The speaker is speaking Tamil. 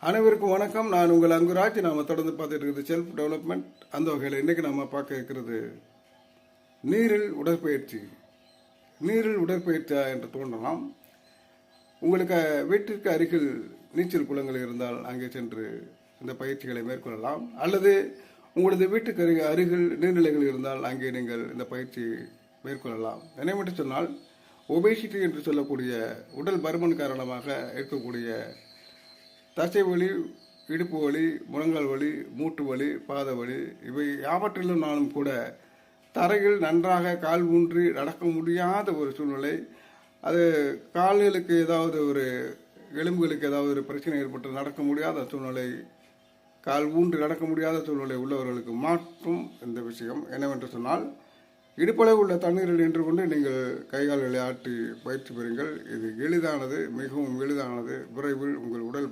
அனைவருக்கும் வணக்கம். நான் உங்கள் அங்குராஜ். நாம தொடர்ந்து பார்த்துட்டு இருக்கிறது செல்ஃப் டெவலப்மெண்ட். அந்த வகையில் இன்னைக்கு நம்ம பார்க்க இருக்கிறது நீரில் உடற்பயிற்சி. நீரில் உடற்பயிற்சியா என்று தோன்றலாம். உங்களுக்கு வீட்டிற்கு அருகில் நீச்சல் குளங்கள் இருந்தால் அங்கே சென்று இந்த பயிற்சிகளை மேற்கொள்ளலாம். அல்லது உங்களது வீட்டுக்கு அருகில் நீர்நிலைகள் இருந்தால் அங்கே நீங்கள் இந்த பயிற்சி மேற்கொள்ளலாம். என்னவென்று சொன்னால், ஒபேசிட்டி என்று சொல்லக்கூடிய உடல் பருமன் காரணமாக இருக்கக்கூடிய தசை வலி, இடுப்பு வலி, முழங்கால் வலி, மூட்டு வலி, பாத வலி, இவை யாவற்றிலும்னாலும் கூட தரையில் நன்றாக கால் ஊன்றி நடக்க முடியாத ஒரு சூழ்நிலை, அது கால்களுக்கு ஏதாவது ஒரு எலும்புகளுக்கு ஏதாவது ஒரு பிரச்சனை ஏற்பட்டு நடக்க முடியாத சூழ்நிலை, கால் ஊன்றி நடக்க முடியாத சூழ்நிலை உள்ளவர்களுக்கு மாற்றும் இந்த விஷயம். என்னவென்று சொன்னால், இடுப்பளவு உள்ள தண்ணீரில் நின்று கொண்டு நீங்கள் கைகால்களை ஆட்டி பயிற்சி பெறுங்கள். இது எளிதானது, மிகவும் எளிதானது. விரைவில் உங்கள் உடல்